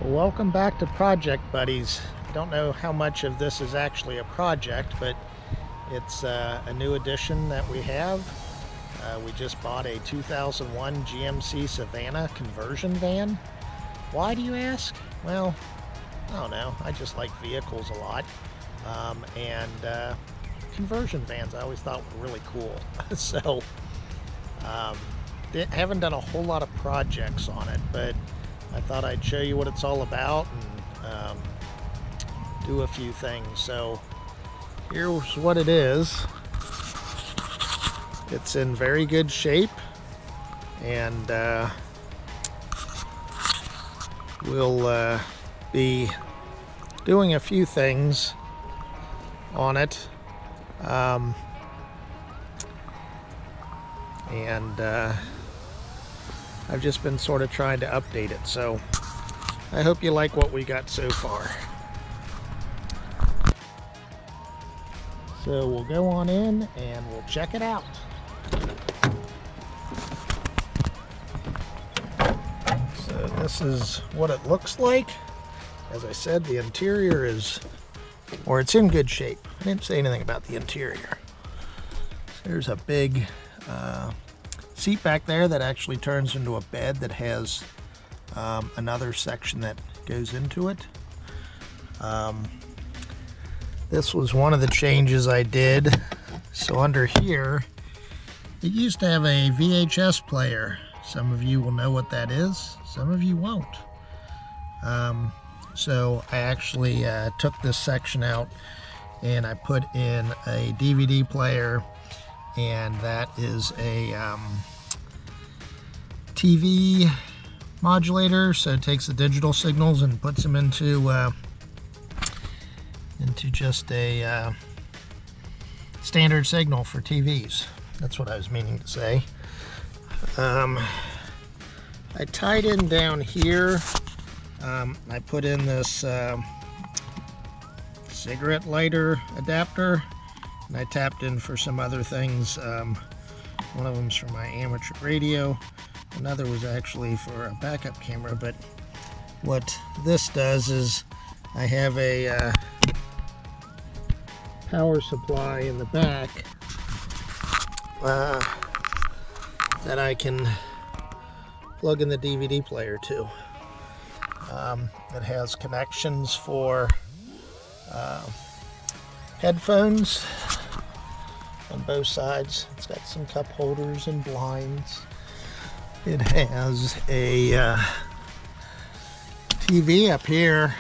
Welcome back to Project Buddies. Don't know how much of this is actually a project, but it's a new addition that we have. We just bought a 2001 GMC Savana Conversion van. Why, do you ask? Well, I don't know. I just like vehicles a lot. Conversion vans I always thought were really cool. So, haven't done a whole lot of projects on it, but I thought I'd show you what it's all about and do a few things. So here's what it is. It's in very good shape, and we'll be doing a few things on it. I've just been sort of trying to update it, so I hope you like what we got so far. So we'll go on in and we'll check it out. So this is what it looks like. As I said, the interior is, or it's in good shape. I didn't say anything about the interior. So there's a big seat back there that actually turns into a bed that has another section that goes into it. This was one of the changes I did. So under here, it used to have a VHS player. Some of you will know what that is, some of you won't. So I actually took this section out and I put in a DVD player, and that is a TV modulator, so it takes the digital signals and puts them into just a standard signal for TVs. That's what I was meaning to say. I tied in down here. I put in this cigarette lighter adapter, and I tapped in for some other things. One of them's for my amateur radio. Another was actually for a backup camera, but what this does is I have a power supply in the back that I can plug in the DVD player to. It has connections for headphones on both sides. It's got some cup holders and blinds. It has a TV up here.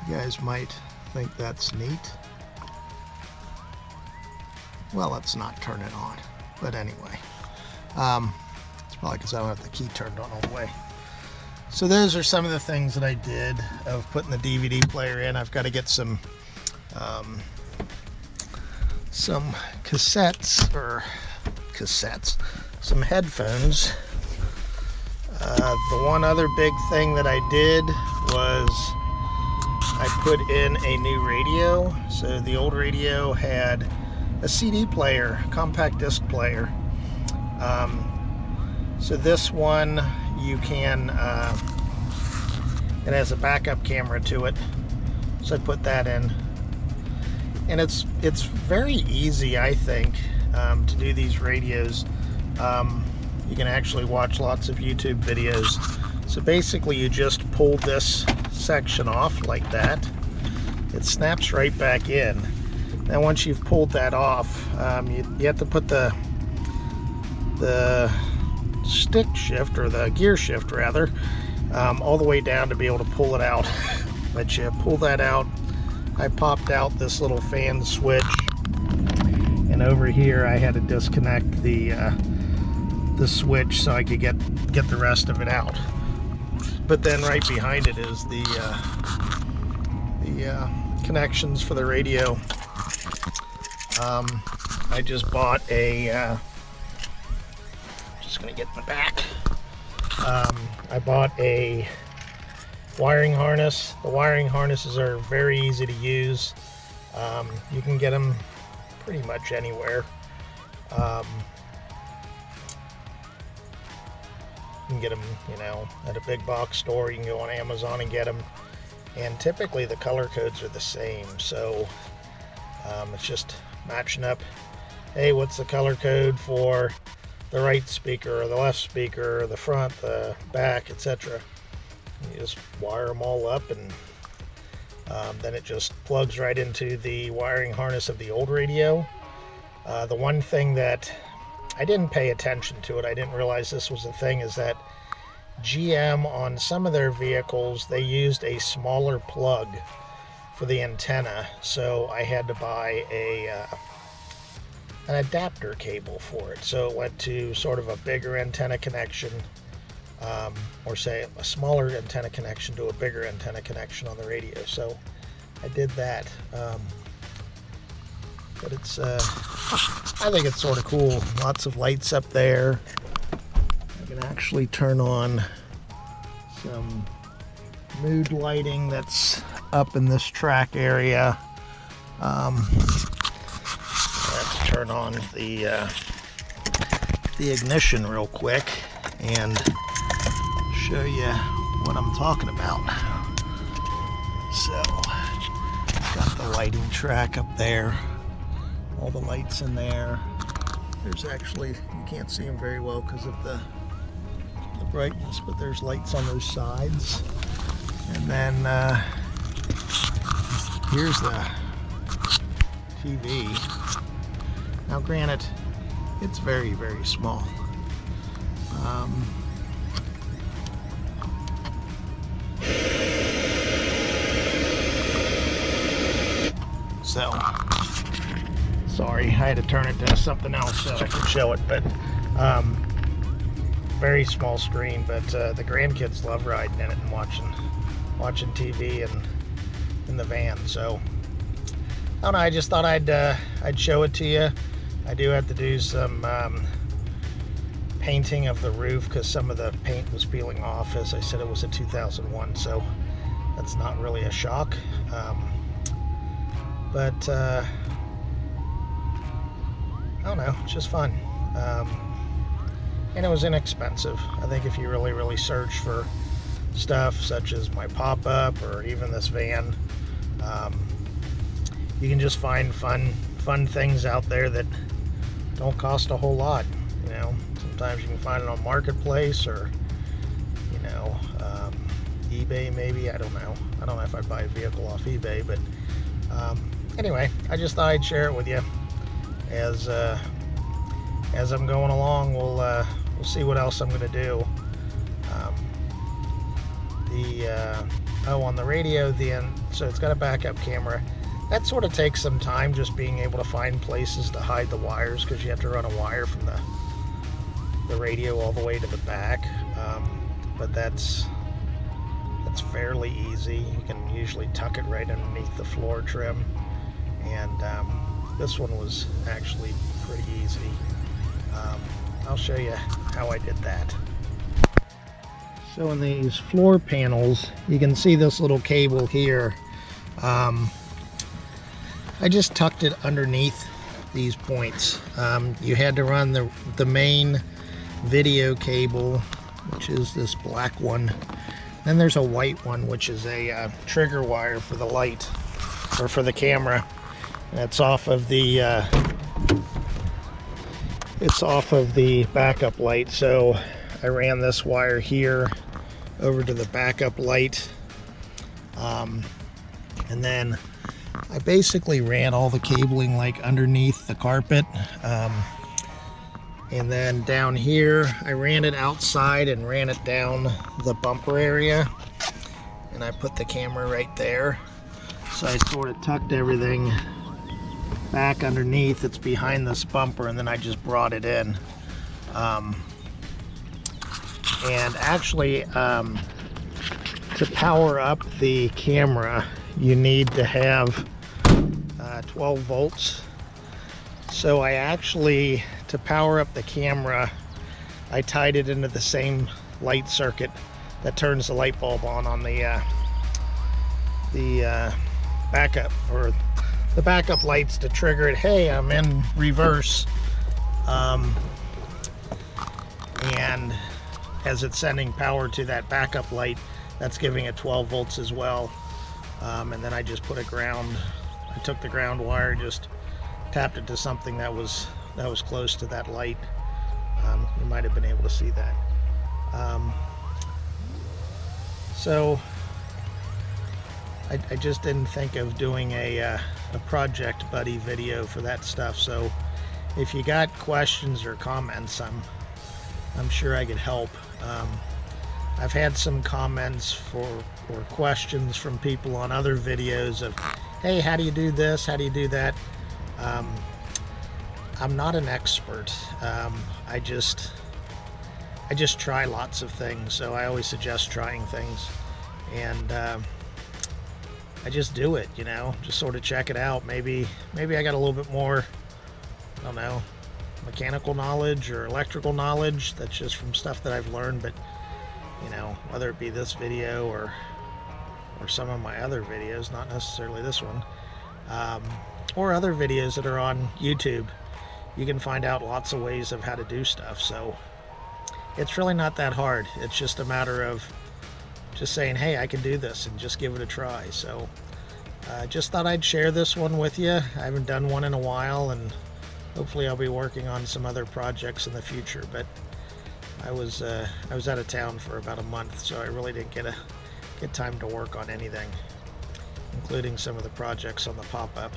You guys might think that's neat. Well, let's not turn it on, but anyway. It's probably because I don't have the key turned on all the way. So those are some of the things that I did of putting the DVD player in. I've got to get some some headphones. The one other big thing that I did was I put in a new radio. So the old radio had a CD player, compact disc player. So this one, you can, it has a backup camera to it. So I put that in. And it's very easy, I think, to do these radios. You can actually watch lots of YouTube videos. So basically you just pull this section off like that. It snaps right back in. Now once you've pulled that off, you have to put the stick shift, or the gear shift rather, all the way down to be able to pull it out. But you pull that out. I popped out this little fan switch, and over here I had to disconnect the switch so I could get the rest of it out. But then right behind it is the connections for the radio. I just bought a just gonna get in the back. I bought a wiring harness. The wiring harnesses are very easy to use. You can get them pretty much anywhere. can get them, you know, at a big box store. You can go on Amazon and get them, and typically the color codes are the same. So it's just matching up. Hey, what's the color code for the right speaker or the left speaker or the front, the back, etc. You just wire them all up, and then it just plugs right into the wiring harness of the old radio. The one thing that I didn't pay attention to, I didn't realize this was a thing, is that GM on some of their vehicles, they used a smaller plug for the antenna, so I had to buy an adapter cable for it. So it went to sort of a bigger antenna connection, or say a smaller antenna connection to a bigger antenna connection on the radio. So I did that. But it's, I think it's sort of cool. Lots of lights up there. I can actually turn on some mood lighting that's up in this track area. I have to turn on the ignition real quick and show you what I'm talking about. So, got the lighting track up there. All the lights in there. There's actually, you can't see them very well because of the brightness, but there's lights on those sides. And then here's the TV. Now granted, it's very, very small. So, sorry, I had to turn it to something else so I could show it, but very small screen, but the grandkids love riding in it and watching TV and in the van. So I don't know, I just thought I'd show it to you. I do have to do some painting of the roof because some of the paint was peeling off. As I said, it was a 2001, so that's not really a shock. But I don't know, it's just fun. And it was inexpensive. I think if you really, really search for stuff such as my pop-up or even this van, you can just find fun things out there that don't cost a whole lot. You know, sometimes you can find it on Marketplace or, you know, eBay maybe. I don't know if I'd buy a vehicle off eBay, but anyway, I just thought I'd share it with you. As I'm going along, we'll see what else I'm going to do. On the radio, so it's got a backup camera. That sort of takes some time, just being able to find places to hide the wires, because you have to run a wire from the radio all the way to the back. But that's fairly easy. You can usually tuck it right underneath the floor trim, and this one was actually pretty easy. I'll show you how I did that. So in these floor panels, you can see this little cable here. I just tucked it underneath these points. You had to run the main video cable, which is this black one. Then there's a white one, which is a trigger wire for the light, or for the camera. That's off of the backup light. So I ran this wire here over to the backup light, and then I basically ran all the cabling like underneath the carpet, and then down here I ran it outside and ran it down the bumper area, and I put the camera right there. So I sort of tucked everything back underneath. It's behind this bumper, and then I just brought it in. And actually, to power up the camera, you need to have 12 volts. So I actually, to power up the camera, I tied it into the same light circuit that turns the light bulb on the backup, or the backup lights to trigger it. Hey, I'm in reverse. And as it's sending power to that backup light, that's giving it 12 volts as well. And then I just put a ground, I took the ground wire, just tapped it to something that was close to that light. You might have been able to see that. So I just didn't think of doing a project buddy video for that stuff. So if you got questions or comments, I'm sure I could help. I've had some comments or questions from people on other videos of, hey, how do you do this? How do you do that? I'm not an expert. I just try lots of things, so I always suggest trying things, and I just do it, you know, just sort of check it out. Maybe I got a little bit more, I don't know, mechanical knowledge or electrical knowledge that's just from stuff that I've learned. But you know, whether it be this video or some of my other videos, not necessarily this one, or other videos that are on YouTube, you can find out lots of ways of how to do stuff. So it's really not that hard. It's just a matter of just saying, hey, I can do this, and just give it a try. So just thought I'd share this one with you. I haven't done one in a while, and hopefully I'll be working on some other projects in the future. But I was out of town for about a month, so I really didn't get time to work on anything, including some of the projects on the pop-up.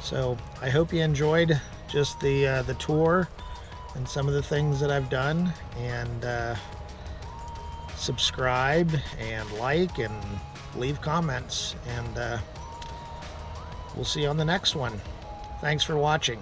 So I hope you enjoyed just the tour and some of the things that I've done, and subscribe and like and leave comments, and we'll see you on the next one. Thanks for watching.